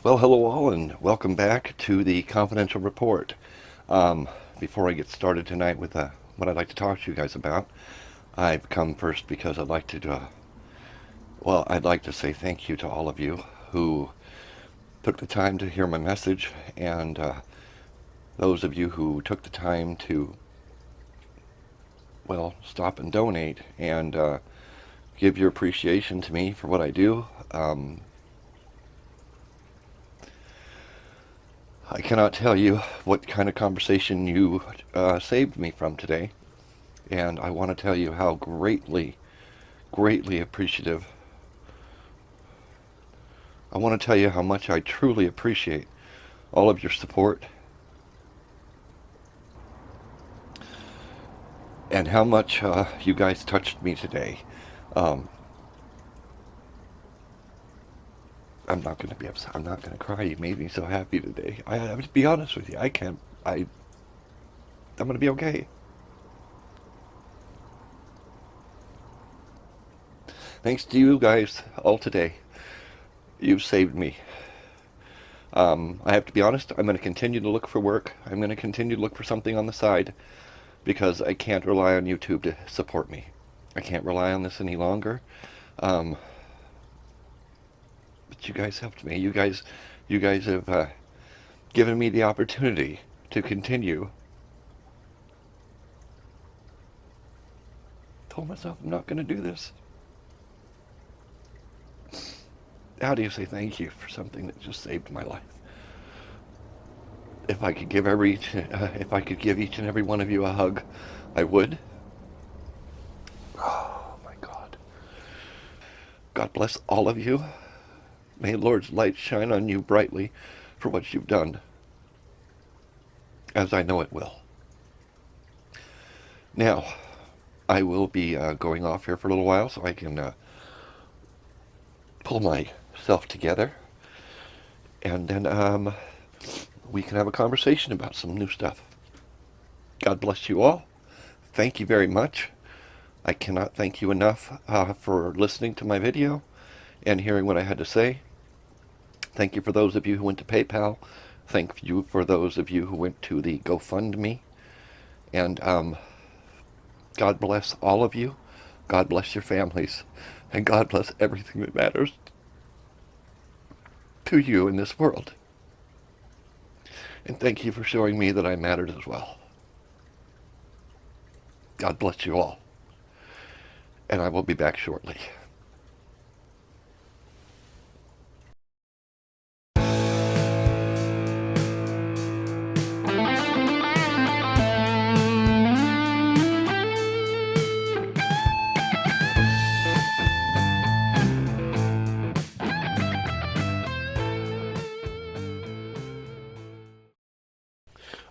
Well, hello all, and welcome back to the Confidential Report. Before I get started tonight with what I'd like to talk to you guys about, I've come first because I'd like to say thank you to all of you who took the time to hear my message, and those of you who took the time to, stop and donate and give your appreciation to me for what I do. I cannot tell you what kind of conversation you saved me from today, and I want to tell you how greatly appreciative. I want to tell you how much I truly appreciate all of your support and how much you guys touched me today. Um, I'm not going to be upset. I'm not going to cry. You made me so happy today. I have to be honest with you. I can't. I'm going to be okay. Thanks to you guys all today. You've saved me. I have to be honest. I'm going to continue to look for work. I'm going to continue to look for something on the side because I can't rely on YouTube to support me. I can't rely on this any longer. Um, but you guys helped me. You guys have given me the opportunity to continue. Told myself I'm not going to do this. How do you say thank you for something that just saved my life? If I could if I could give each and every one of you a hug, I would. Oh my God. God bless all of you. May the Lord's light shine on you brightly for what you've done, as I know it will. Now, I will be going off here for a little while so I can pull myself together, and then we can have a conversation about some new stuff. God bless you all. Thank you very much. I cannot thank you enough for listening to my video and hearing what I had to say. Thank you for those of you who went to PayPal. Thank you for those of you who went to the GoFundMe. And God bless all of you. God bless your families. And God bless everything that matters to you in this world. And thank you for showing me that I mattered as well. God bless you all. And I will be back shortly.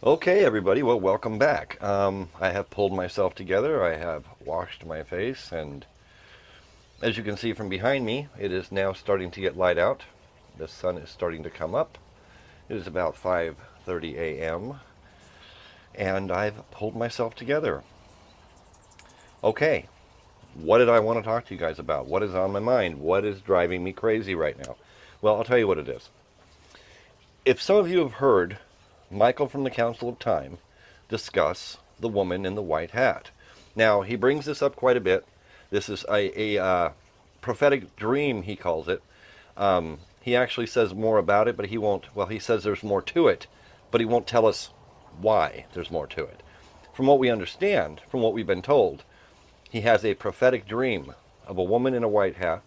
Okay, everybody. Well, welcome back. I have pulled myself together. I have washed my face, and as you can see from behind me, it is now starting to get light out. The sun is starting to come up. It is about 5:30 a.m. and I've pulled myself together. Okay, what did I want to talk to you guys about? What is on my mind? What is driving me crazy right now? Well, I'll tell you what it is. If some of you have heard Michael from the Council of Time discuss the woman in the white hat. Now, he brings this up quite a bit. This is a prophetic dream, he calls it. He actually says more about it, but he won't, well, he says there's more to it, but he won't tell us why there's more to it. From what we understand, from what we've been told, he has a prophetic dream of a woman in a white hat,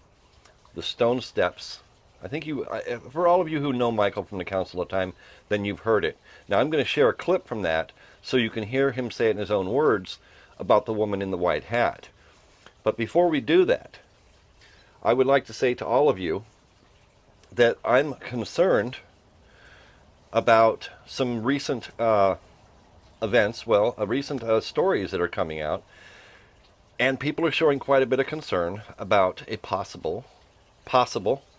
the stone steps. I think for all of you who know Michael from the Council of Time, then you've heard it. Now I'm going to share a clip from that so you can hear him say it in his own words about the woman in the white hat. But before we do that, I would like to say to all of you that I'm concerned about some recent events, recent stories that are coming out, and people are showing quite a bit of concern about a possible,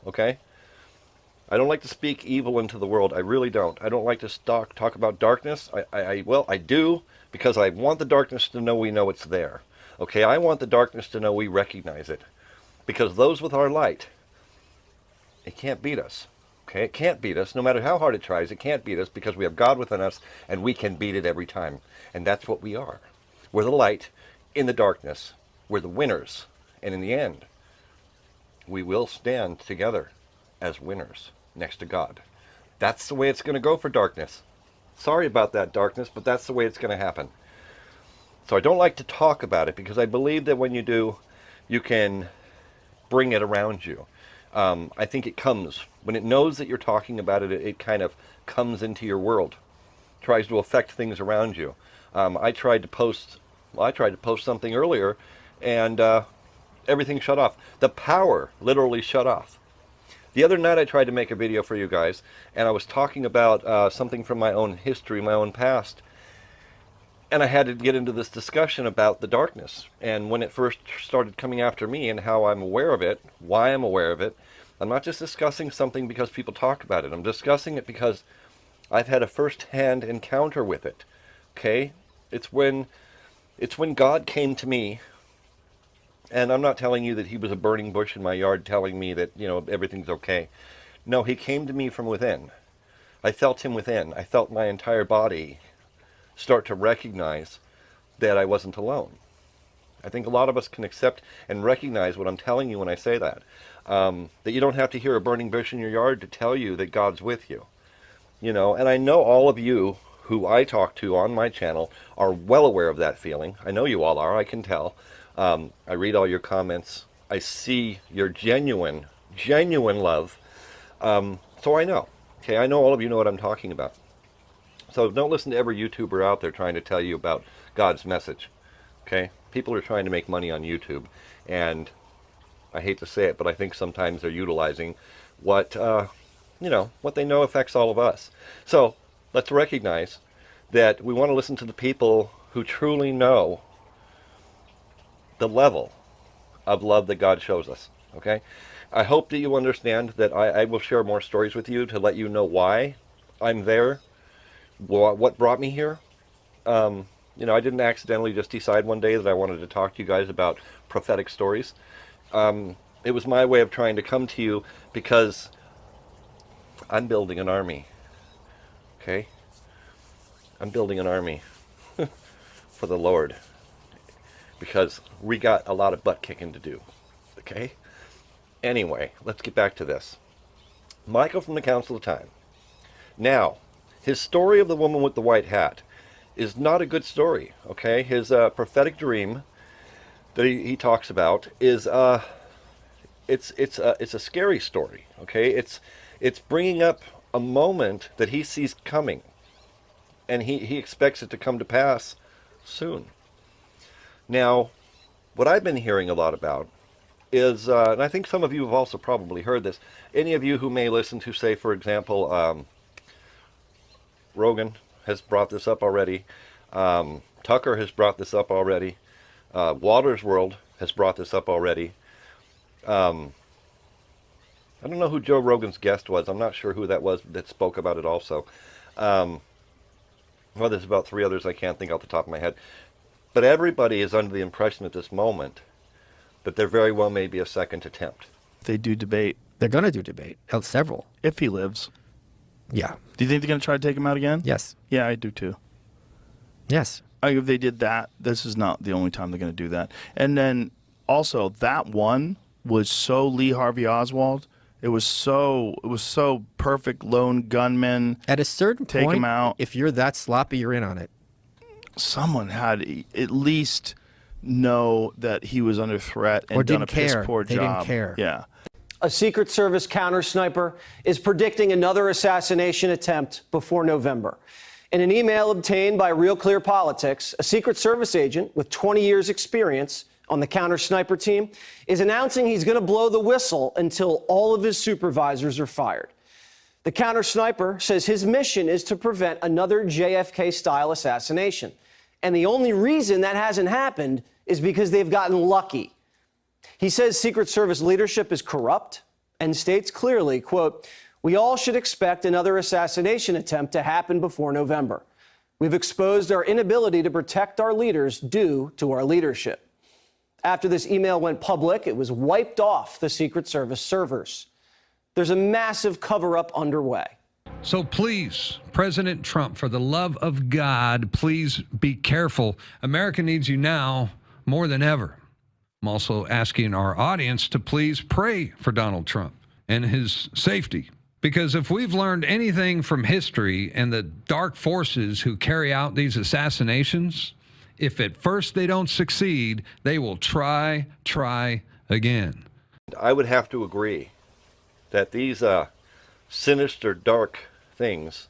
okay? I don't like to speak evil into the world. I really don't. I don't like to talk about darkness. I do, because I want the darkness to know we know it's there. Okay, I want the darkness to know we recognize it. Because those with our light, it can't beat us. Okay, it can't beat us. No matter how hard it tries, it can't beat us because we have God within us and we can beat it every time. And that's what we are. We're the light in the darkness. We're the winners. And in the end, we will stand together as winners next to God. That's the way it's going to go for darkness. Sorry about that, darkness, but that's the way it's going to happen. So I don't like to talk about it because I believe that when you do, you can bring it around you. I think it comes. When it knows that you're talking about it, it kind of comes into your world, tries to affect things around you. I tried to post something earlier, and everything shut off. The power literally shut off. The other night I tried to make a video for you guys, and I was talking about something from my own history, my own past, and I had to get into this discussion about the darkness. And when it first started coming after me and how I'm aware of it, why I'm aware of it, I'm not just discussing something because people talk about it. I'm discussing it because I've had a first-hand encounter with it. Okay? It's when God came to me, and I'm not telling you that he was a burning bush in my yard telling me that, everything's okay. No, he came to me from within. I felt him within. I felt my entire body start to recognize that I wasn't alone. I think a lot of us can accept and recognize what I'm telling you when I say that. That you don't have to hear a burning bush in your yard to tell you that God's with you. And I know all of you who I talk to on my channel are well aware of that feeling. I know you all are, I can tell. I read all your comments. I see your genuine love. So I know. Okay, I know all of you know what I'm talking about. So don't listen to every YouTuber out there trying to tell you about God's message. Okay? People are trying to make money on YouTube. And I hate to say it, but I think sometimes they're utilizing what they know affects all of us. So let's recognize that we want to listen to the people who truly know the level of love that God shows us. Okay? I hope that you understand that I will share more stories with you to let you know why I'm there. What brought me here? I didn't accidentally just decide one day that I wanted to talk to you guys about prophetic stories. It was my way of trying to come to you because I'm building an army. Okay? I'm building an army for the Lord because we got a lot of butt kicking to do. Okay? Anyway, let's get back to this. Michael from the Council of Time. Now, his story of the woman with the white hat is not a good story, okay? His prophetic dream that he talks about is it's a scary story, okay? It's bringing up a moment that he sees coming, and he expects it to come to pass soon. Now, what I've been hearing a lot about is, and I think some of you have also probably heard this, any of you who may listen to, say, for example, Rogan has brought this up already. Tucker has brought this up already. Waters World has brought this up already. I don't know who Joe Rogan's guest was. I'm not sure who that was that spoke about it also. There's about 3 others I can't think off the top of my head. But everybody is under the impression at this moment that there very well may be a second attempt. They do debate. They're going to do debate. Several. If he lives. Yeah. Do you think they're going to try to take him out again? Yes. Yeah, I do too. Yes. If they did that, this is not the only time they're going to do that. And then also, that one was so Lee Harvey Oswald. It was so perfect lone gunman. At a certain take point, him out. If you're that sloppy, you're in on it. Someone had at least know that he was under threat and or done a didn't care. piss poor They job. didn't care. Yeah. A Secret Service counter sniper is predicting another assassination attempt before November. In an email obtained by Real Clear Politics, a Secret Service agent with 20 years experience on the counter sniper team is announcing he's going to blow the whistle until all of his supervisors are fired. The counter sniper says his mission is to prevent another JFK-style assassination. And the only reason that hasn't happened is because they've gotten lucky. He says Secret Service leadership is corrupt and states clearly, quote, "We all should expect another assassination attempt to happen before November. We've exposed our inability to protect our leaders due to our leadership." After this email went public, it was wiped off the Secret Service servers. there's a massive cover-up underway. So please, President Trump, for the love of God, please be careful. America needs you now more than ever. I'm also asking our audience to please pray for Donald Trump and his safety. Because if we've learned anything from history and the dark forces who carry out these assassinations, if at first they don't succeed, they will try again. I would have to agree that these sinister, dark things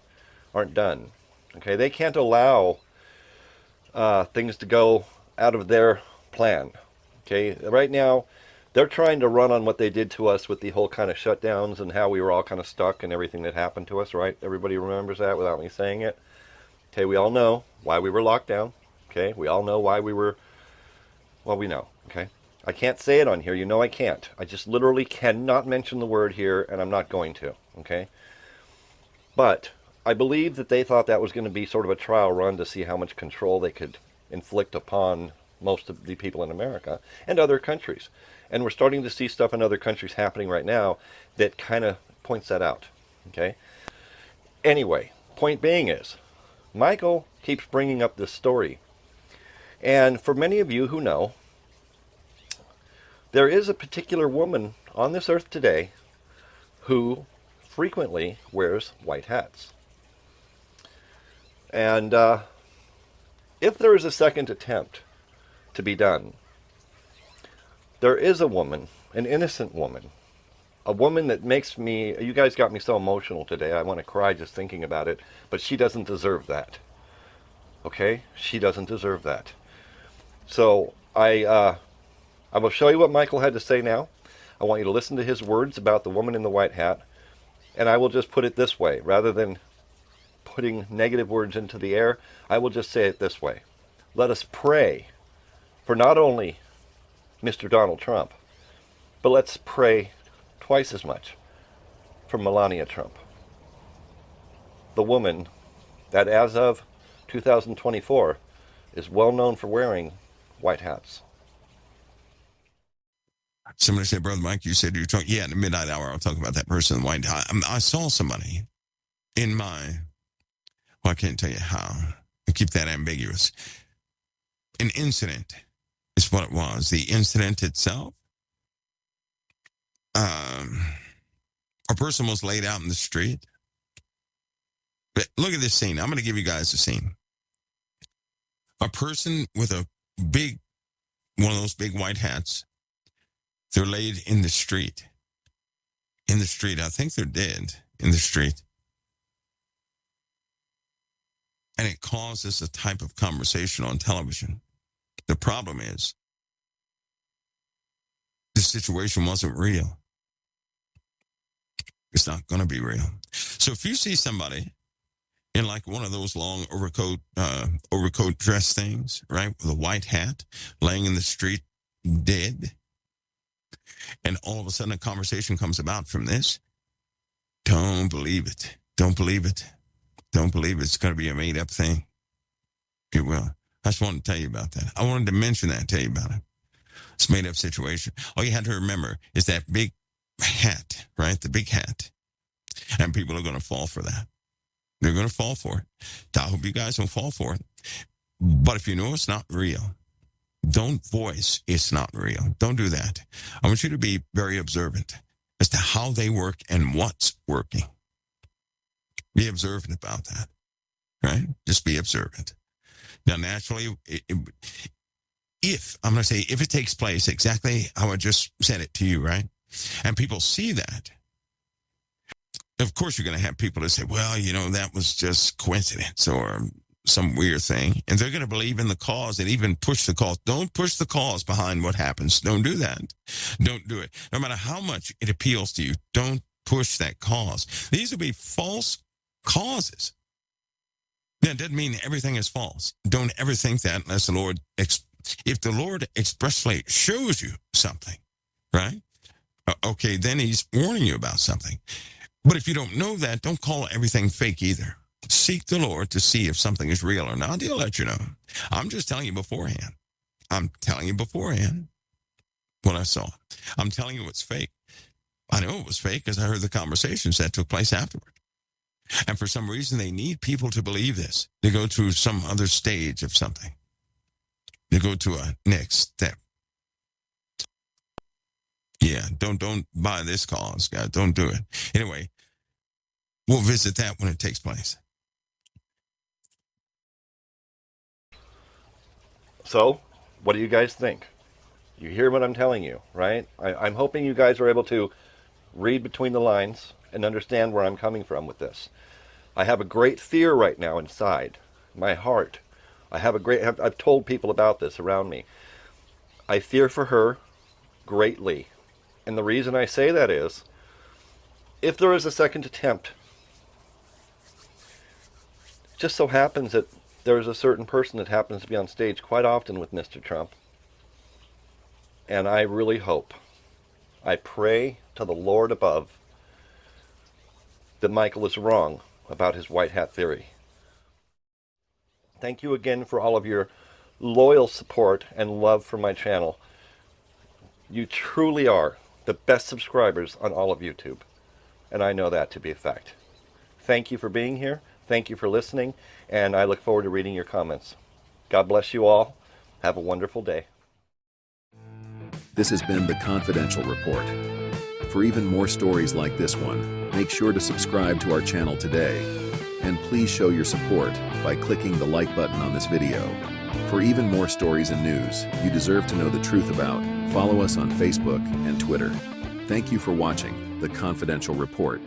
aren't done. Okay, they can't allow things to go out of their plan. Okay, right now they're trying to run on what they did to us with the whole kind of shutdowns and how we were all kind of stuck and everything that happened to us, right? Everybody remembers that without me saying it. Okay, we all know why we were locked down. Okay, we all know why we were, well, we know, okay? I can't say it on here, you know I can't. I just literally cannot mention the word here, and I'm not going to, okay? But I believe that they thought that was going to be sort of a trial run to see how much control they could inflict upon most of the people in America and other countries. And we're starting to see stuff in other countries happening right now that kind of points that out, okay? Anyway, point being is, Michael keeps bringing up this story. And for many of you who know, there is a particular woman on this earth today who frequently wears white hats. And if there is a second attempt to be done, there is a woman, an innocent woman, a woman that makes me, you guys got me so emotional today, I want to cry just thinking about it, but she doesn't deserve that. Okay? She doesn't deserve that. So I will show you what Michael had to say now. I want you to listen to his words about the woman in the white hat. And I will just put it this way. Rather than putting negative words into the air, I will just say it this way. Let us pray for not only Mr. Donald Trump, but let's pray twice as much for Melania Trump. The woman that as of 2024 is well known for wearing white hats. Somebody said, Brother Mike, you said you're talking. Yeah, in the midnight hour, I'll talk about that person in white hat. I saw somebody in my, well, I can't tell you how. I keep that ambiguous. An incident is what it was. The incident itself, a person was laid out in the street. But look at this scene. I'm going to give you guys the scene. A person with a big, one of those big white hats. They're laid in the street. In the street. I think they're dead in the street. And it causes a type of conversation on television. The problem is, the situation wasn't real. It's not going to be real. So if you see somebody in like one of those long overcoat dress things, right, with a white hat, laying in the street, dead, and all of a sudden a conversation comes about from this, don't believe it. Don't believe it. Don't believe it. It's going to be a made-up thing. It will. I just wanted to tell you about that. I wanted to mention that and tell you about it. It's a made-up situation. All you have to remember is that big hat, right? The big hat. And people are going to fall for that. They're going to fall for it. I hope you guys don't fall for it. But if you know it's not real, don't voice it's not real. Don't do that. I want you to be very observant as to how they work and what's working. Be observant about that, right? Just be observant. Now, naturally, if it takes place exactly how I just said it to you, right? And people see that, of course, you're going to have people that say, well, that was just coincidence or some weird thing. And they're going to believe in the cause and even push the cause. Don't push the cause behind what happens. Don't do that. Don't do it. No matter how much it appeals to you, don't push that cause. These will be false causes. That doesn't mean everything is false. Don't ever think that unless the Lord, if the Lord expressly shows you something, right? Okay, then he's warning you about something. But if you don't know that, don't call everything fake either. Seek the Lord to see if something is real or not. He'll let you know. I'm just telling you beforehand. I'm telling you beforehand what I saw. I'm telling you what's fake. I know it was fake because I heard the conversations that took place afterward. And for some reason, they need people to believe this. They go through some other stage of something. They go to a next step. Yeah, don't buy this cause, guys. Don't do it. Anyway, we'll visit that when it takes place. So, what do you guys think? You hear what I'm telling you, right? I'm hoping you guys are able to read between the lines and understand where I'm coming from with this. I have a great fear right now inside my heart. I've told people about this around me. I fear for her greatly. And the reason I say that is, if there is a second attempt, it just so happens that there is a certain person that happens to be on stage quite often with Mr. Trump. And I really hope, I pray to the Lord above, that Michael is wrong about his white hat theory. Thank you again for all of your loyal support and love for my channel. You truly are the best subscribers on all of YouTube, and I know that to be a fact. Thank you for being here. Thank you for listening, and I look forward to reading your comments. God bless you all. Have a wonderful day. This has been The Confidential Report. For even more stories like this one, make sure to subscribe to our channel today. And please show your support by clicking the like button on this video. For even more stories and news you deserve to know the truth about, follow us on Facebook and Twitter. Thank you for watching The Confidential Report.